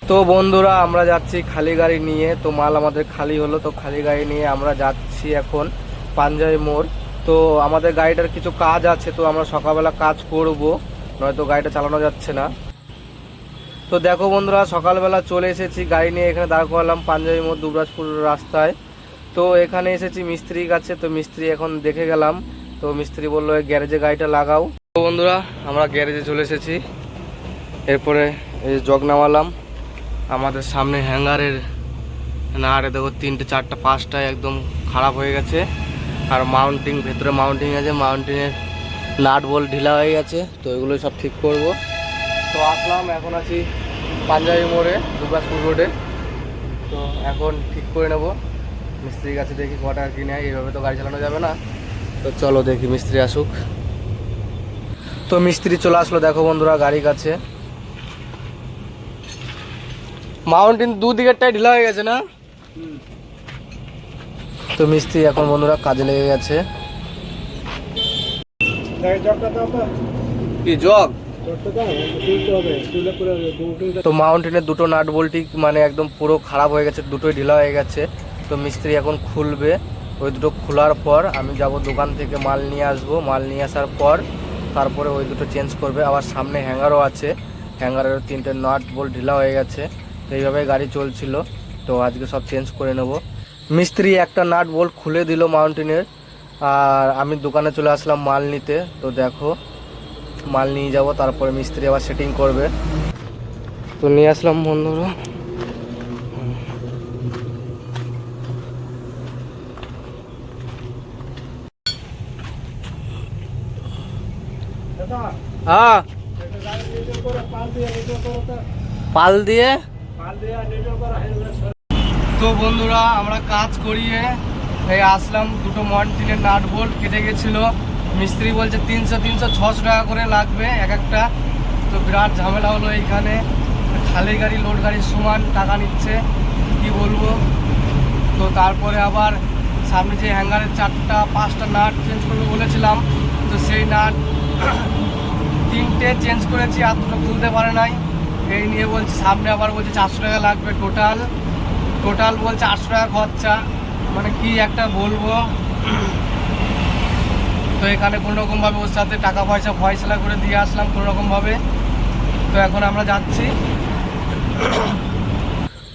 তো বন্ধুরা আমরা যাচ্ছি খালি গাড়ি নিয়ে। তো মাল আমাদের খালি হলো, তো খালি গাড়ি নিয়ে আমরা যাচ্ছি এখন পাঞ্জাবি মোড়। তো আমাদের গাড়িটার কিছু কাজ আছে, তো আমরা সকালবেলা কাজ করব, নয়তো গাড়িটা চালানো যাচ্ছে না। তো দেখো বন্ধুরা, সকালবেলা চলে এসেছি গাড়ি নিয়ে, এখানে দাঁড় করালাম পাঞ্জাবি মোড় দুবরাজপুর রাস্তায়। তো এখানে এসেছি মিস্ত্রির কাছে, তো মিস্ত্রি এখন দেখে গেলাম। তো মিস্ত্রি বললো গ্যারেজে গাড়িটা লাগাও। তো বন্ধুরা আমরা গ্যারেজে চলে এসেছি, এরপরে এই জগ নামালাম। আমাদের সামনে হ্যাঙ্গারের নাড়ে দেখো 3টে 4টা 5টা একদম খারাপ হয়ে গেছে। আর মাউন্টিং, ভেতরে মাউন্টিং আছে, মাউন্টিংয়ের নাট বোল্ট ঢিলা হয়ে গেছে, তো এগুলো সব ঠিক করব। তো আসলাম, এখন আছি পাঞ্জাবি মোড়ে দুবরাজপুর রোডে। তো এখন ঠিক করে নেব মিস্ত্রির কাছে, দেখি কটা কি নেয়। এইভাবে তো গাড়ি চালানো যাবে না, তো চলো দেখি মিস্ত্রি আসুক। তো মিস্ত্রি চলে আসলো দেখো বন্ধুরা গাড়ির কাছে। মাউন্টেন দুদিকেরটাই ঢিলা হয়ে গেছে না? তো মিস্ত্রি এখন বন্ধুরা কাজে লেগে গেছে। কি জগ? তো মাউন্টেনের দুটো নাট বল্টি মানে একদম পুরো খারাপ হয়ে গেছে, দুটোই ঢিলা হয়ে গেছে। তো মিস্ত্রি এখন খুলবে, ওই দুটো খোলার পর আমি যাব দোকান থেকে মাল নিয়ে আসবো। মাল নিয়ে আসার পর তারপরে ওই দুটো চেঞ্জ করবে। আবার সামনে হ্যাঙ্গারও আছে, হ্যাঙ্গারের 3টে নাট বোল্ট ঢিলা হয়ে গেছে। তো এইভাবে গাড়ি চলছিল, তো আজকে সব চেঞ্জ করে নেব। মিস্ত্রি একটা নাট বোল্ট খুলে দিল মাউন্টেনের, আর আমি দোকানে চলে আসলাম মাল নিতে। তো দেখো মাল নিয়ে যাব, তারপরে মিস্ত্রি আবার সেটিং করবে। তো নিয়ে আসলাম বন্ধুরা। হ্যাঁ পাল দিয়ে। তো বন্ধুরা আমরা কাজ করিয়ে এই আসলাম, দুটো মাউন্টেনের নাট বোল্ট কেটে গেছিলো। মিস্ত্রি বলছে 300 600 টাকা করে লাগবে এক একটা। তো বিরাট ঝামেলা হলো এইখানে, খালি গাড়ি লোড গাড়ির সমান টাকা নিচ্ছে, কি বলবো। তো তারপরে আবার সামনে যে হ্যাঙ্গারের 4টা 5টা নাট চেঞ্জ করবে বলেছিলাম, তো সেই নাট 3টে চেঞ্জ করেছি, আর দুটো খুলতে পারে নাই। এই নিয়ে বলছে সামনে আবার বলছে 400 টাকা লাগবে টোটাল বলছে 800 টাকা খরচা, মানে কি একটা বলবো। তো এখানে কোনোরকমভাবে ওর সাথে টাকা পয়সা ফয়সলা করে দিয়ে আসলাম কোনোরকমভাবে। তো এখন আমরা যাচ্ছি।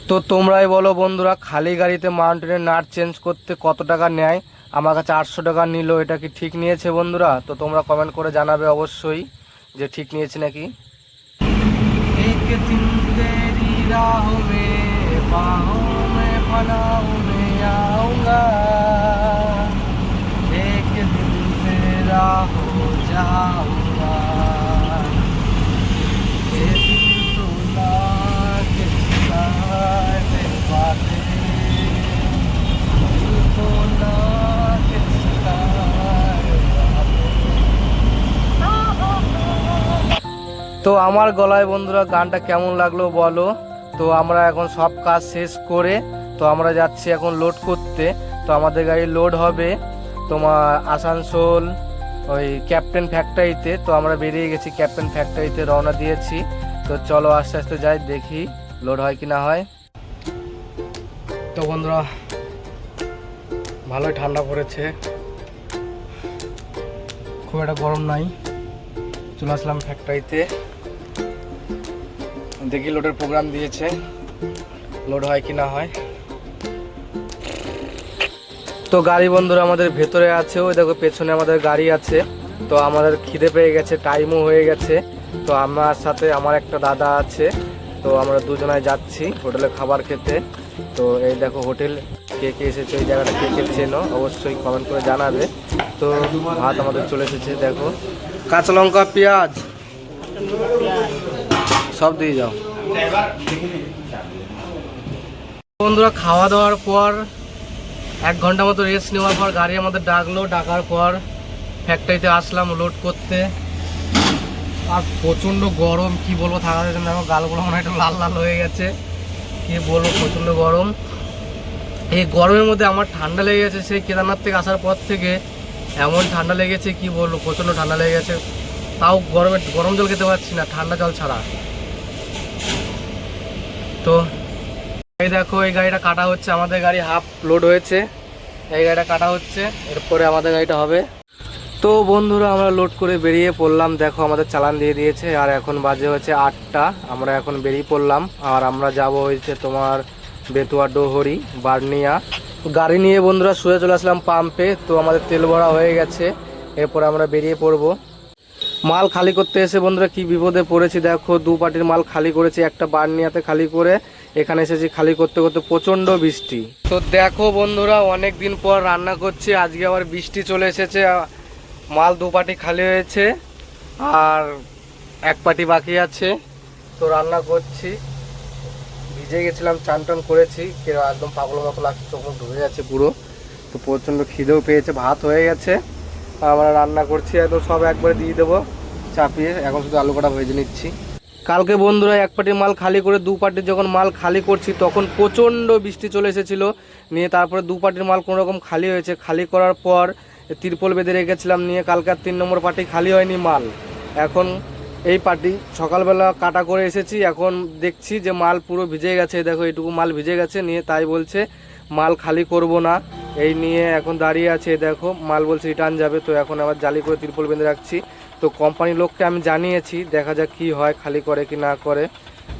তো তোমরাই বলো বন্ধুরা, খালি গাড়িতে মাউন্টেনের নাট চেঞ্জ করতে কত টাকা নেয়? আমার কাছে 800 টাকা নিল, এটা কি ঠিক নিয়েছে বন্ধুরা? তো তোমরা কমেন্ট করে জানাবে অবশ্যই যে ঠিক নিয়েছে নাকি। एक दिन तेरी राहों में बाहों में पनाहों में आऊंगा, एक दिन तेरा हो जाऊंगा, ये दिल तो ना किसका है बातें, दिल तो ना किसका है बातें। তো আমার গলায় বন্ধুরা গানটা কেমন লাগলো বলো। তো আমরা এখন সব কাজ শেষ করে তো আমরা যাচ্ছি এখন লোড করতে। তো আমাদের গাড়ি লোড হবে তোমার আসানসোল ওই ক্যাপ্টেন ফ্যাক্টরিতে। তো আমরা বেরিয়ে গেছি, ক্যাপ্টেন ফ্যাক্টরিতে রওনা দিয়েছি। তো চলো আস্তে আস্তে যাই, দেখি লোড হয় কি না হয়। তো বন্ধুরা ভালোই ঠান্ডা পড়েছে, খুব একটা গরম নাই। চলে আসলাম ফ্যাক্টরিতে, দেখি লোডের প্রোগ্রাম দিয়েছে, লোড হয় কি না হয়। তো গাড়ি বন্ধুরা আমাদের ভেতরে আছে, ওই দেখো পেছনে আমাদের গাড়ি আছে। তো আমাদের খিদে পেয়ে গেছে, টাইমও হয়ে গেছে। তো আমার সাথে আমার একটা দাদা আছে, তো আমরা দুজনায় যাচ্ছি হোটেলে খাবার খেতে। তো এই দেখো হোটেল, কে কে এসেছে এই জায়গাটা, কে কে চেনো অবশ্যই কমেন্ট করে জানাবে। তো ভাত আমাদের চলে এসেছে, দেখো কাঁচা লঙ্কা পেঁয়াজ সব দিয়ে যাও। বন্ধুরা খাওয়া দাওয়ার পর 1 ঘন্টা মতো রেস্ট নেওয়ার পর গাড়ি আমাদের ডাকলো, ডাকার পর ফ্যাক্টরিতে আসলাম লোড করতে। আর প্রচণ্ড গরম, কি বলবো, থাকা যাচ্ছে না। আমার গালগুলো মনে হয় একটু লাল লাল হয়ে গেছে, কি বলবো, প্রচণ্ড গরম। এই গরমের মধ্যে আমার ঠান্ডা লেগে গেছে, সেই কেদারনাথ থেকে আসার পর থেকে এমন ঠান্ডা লেগেছে কি বলবো, প্রচণ্ড ঠান্ডা লেগে গেছে। তাও গরম জল খেতে পারছি না, ঠান্ডা জল ছাড়া। তো এই দেখো এই গাড়িটা কাটা হচ্ছে, আমাদের গাড়ি হাফ লোড হয়েছে, এই গাড়িটা কাটা হচ্ছে, এরপরে আমাদের গাড়িটা হবে। তো বন্ধুরা আমরা লোড করে বেরিয়ে পড়লাম, দেখো আমাদের চালান দিয়ে দিয়েছে, আর এখন বাজে হচ্ছে 8টা, আমরা এখন বেরিয়ে পড়লাম। আর আমরা যাব হয়েছে তোমার বেতুয়া ডোহরি বার্নিয়া। গাড়ি নিয়ে বন্ধুরা শুয়ে চলে আসলাম পাম্পে, তো আমাদের তেল ভরা হয়ে গেছে, এরপরে আমরা বেরিয়ে পড়ব। মাল খালি করতে এসে বন্ধুরা কি বিপদে পড়েছি, দেখো 2 পার্টির মাল খালি করেছি, একটা বার্নিয়াতে খালি করে এখানে এসেছি খালি করতে করতে প্রচণ্ড বৃষ্টি। তো দেখো বন্ধুরা অনেক দিন পর রান্না করছি, আজকে আবার বৃষ্টি চলে এসেছে, মাল 2 পার্টি খালি হয়েছে আর 1 পার্টি বাকি আছে। তো রান্না করছি, ভিজে গেছিলাম, চান টান করেছি, একদম পাগলের মতো লাগছে, চোখ মুখ ঢুকে যাচ্ছে পুরো। তো প্রচণ্ড খিদেও পেয়েছে, ভাত হয়ে গেছে, আমরা রান্না করছি, একদম সব একবারে দিয়ে দেবো চাপিয়ে, এখন শুধু আলু কটা ভেজে নিচ্ছি। কালকে বন্ধুরা 1 পার্টির মাল খালি করে 2 পার্টির যখন মাল খালি করছি তখন প্রচণ্ড বৃষ্টি চলে এসেছিলো, নিয়ে তারপরে 2 পার্টির মাল কোনোরকম খালি হয়েছে, খালি করার পর তিরপল বেঁধে রেখেছিলাম, নিয়ে কালকে আর 3 নম্বর পার্টি খালি হয়নি মাল। এখন এই পার্টি সকালবেলা কাটা করে এসেছি, এখন দেখছি যে মাল পুরো ভিজে গেছে, দেখো এইটুকু মাল ভিজে গেছে, নিয়ে তাই বলছে মাল খালি করব না, এই নিয়ে এখন দাঁড়িয়ে আছে, দেখো মাল বলছে রিটার্ন যাবে। তো এখন আবার জালি করে তিরপল বেঁধে রাখছি। তো কোম্পানির লোককে আমি জানিয়েছি, দেখা যাক কি হয়, খালি করে কি না করে,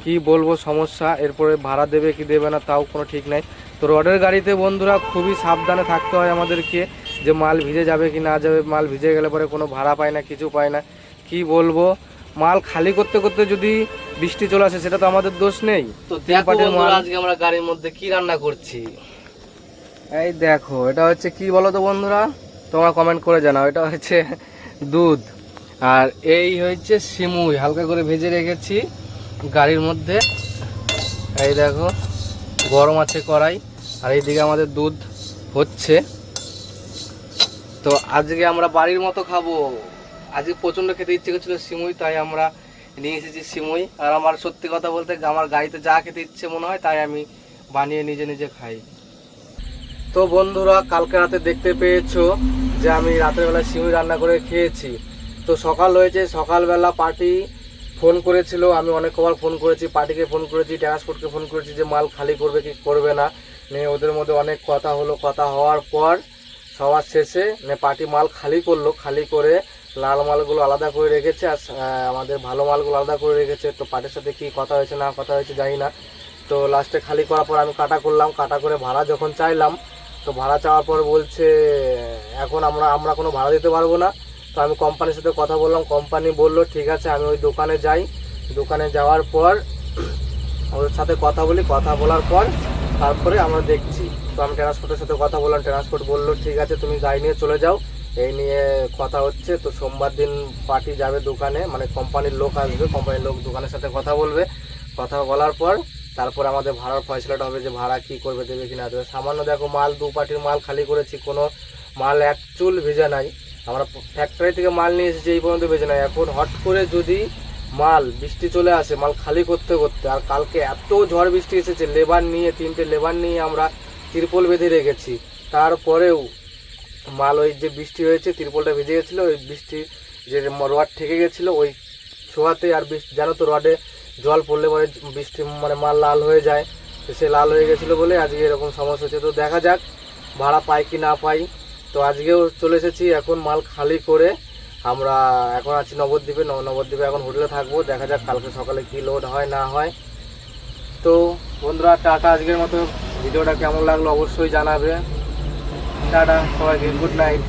কি বলবো সমস্যা, এরপরে ভাড়া দেবে কি দেবে না তাও কোনো ঠিক নাই। তো রডের গাড়িতে বন্ধুরা খুবই সাবধানে থাকতে হয় আমাদেরকে, যে মাল ভিজে যাবে কি না যাবে, মাল ভিজে গেলে পরে কোনো ভাড়া পায় না, কিছু পায় না, কি বলবো। মাল খালি করতে করতে যদি বৃষ্টি চলে আসে সেটা তো আমাদের দোষ নেই। তো আজকে আমরা গাড়ির মধ্যে কি রান্না করছি, এই দেখো এটা হচ্ছে কি বলো তো বন্ধুরা, তোমরা কমেন্ট করে জানাও। এটা হচ্ছে দুধ, আর এই হচ্ছে সিমুই হালকা করে ভেজে রেখেছি গাড়ির মধ্যে, এই দেখো গরম আছে কড়াই, আর এইদিকে আমাদের দুধ হচ্ছে। তো আজকে আমরা বাড়ির মতো খাবো, আজকে প্রচণ্ড খেতে ইচ্ছে করছিল সিমুই, তাই আমরা নিয়ে এসেছি সিমুই। আর আমার সত্যি কথা বলতে আমার গাড়িতে যা খেতে ইচ্ছে মনে হয় তাই আমি বানিয়ে নিজে নিজে খাই। তো বন্ধুরা কালকে রাতে দেখতে পেয়েছো যে আমি রাতের বেলা সিমুই রান্না করে খেয়েছি। তো সকাল হয়েছে, সকালবেলা পার্টি ফোন করেছিল, আমি অনেক কবার ফোন করেছি, পার্টিকে ফোন করেছি, ট্রান্সপোর্টকে ফোন করেছি যে মাল খালি করবে কি করবে না, নিয়ে ওদের মধ্যে অনেক কথা হলো, কথা হওয়ার পর সবার শেষে পার্টি মাল খালি করলো, খালি করে লাল মালগুলো আলাদা করে রেখেছে আর আমাদের ভালো মালগুলো আলাদা করে রেখেছে। তো পার্টির সাথে কি কথা হয়েছে না কথা হয়েছে জানি না। তো লাস্টে খালি করার পর আমি কাটা করলাম, কাটা করে ভাড়া যখন চাইলাম, তো ভাড়া চাওয়ার পর বলছে এখন আমরা কোনো ভাড়া দিতে পারবো না। তো আমি কোম্পানির সাথে কথা বললাম, কোম্পানি বললো ঠিক আছে, আমি ওই দোকানে যাই, দোকানে যাওয়ার পর ওর সাথে কথা বলি, কথা বলার পর তারপরে আমরা দেখছি। তো আমি ট্রান্সপোর্টের সাথে কথা বললাম, ট্রান্সপোর্ট বললো ঠিক আছে তুমি গাড়ি নিয়ে চলে যাও, এই নিয়ে কথা হচ্ছে। তো সোমবার দিন পার্টি যাবে দোকানে, মানে কোম্পানির লোক আসবে, কোম্পানির লোক দোকানের সাথে কথা বলবে, কথা বলার পর তারপর আমাদের ভাড়ার ফয়সলাটা হবে যে ভাড়া কি করবে, দেবে কি না দেবে। সামান্য দেখো মাল 2 পার্টির মাল খালি করেছি, কোনো মাল এক চুল ভেজা নাই, আমরা ফ্যাক্টরি থেকে মাল নিয়ে এসেছি এই পর্যন্ত ভেজে নাই। এখন হট করে যদি মাল বৃষ্টি চলে আসে মাল খালি করতে করতে, আর কালকে এত ঝড় বৃষ্টি এসেছে, লেবার নিয়ে 3টে লেবার নিয়ে আমরা তিরপল বেঁধে রেখেছি, তারপরেও মাল ওই যে বৃষ্টি হয়েছে তিরপলটা ভিজে গেছিলো, ওই বৃষ্টি যে রড ঠেকে গেছিলো ওই ছোঁয়াতে, আর বৃষ্টি জানো তো রডে জল পড়লে পরে বৃষ্টি মানে মাল লাল হয়ে যায়, তো সে লাল হয়ে গেছিলো বলে আজকে এরকম সমস্যা হচ্ছে। তো দেখা যাক ভাড়া পাই কি না পাই। তো আজকেও চলে এসেছি, এখন মাল খালি করে আমরা এখন আছি নবদ্বীপে, নবদ্বীপে এখন হোটেলে থাকবো, দেখা যাক কালকে সকালে কি লোড হয় না হয়। তো বন্ধুরা টাটা, আজকের মতো ভিডিওটা কেমন লাগলো অবশ্যই জানাবে, টাটা সবাইকে, গুড নাইট।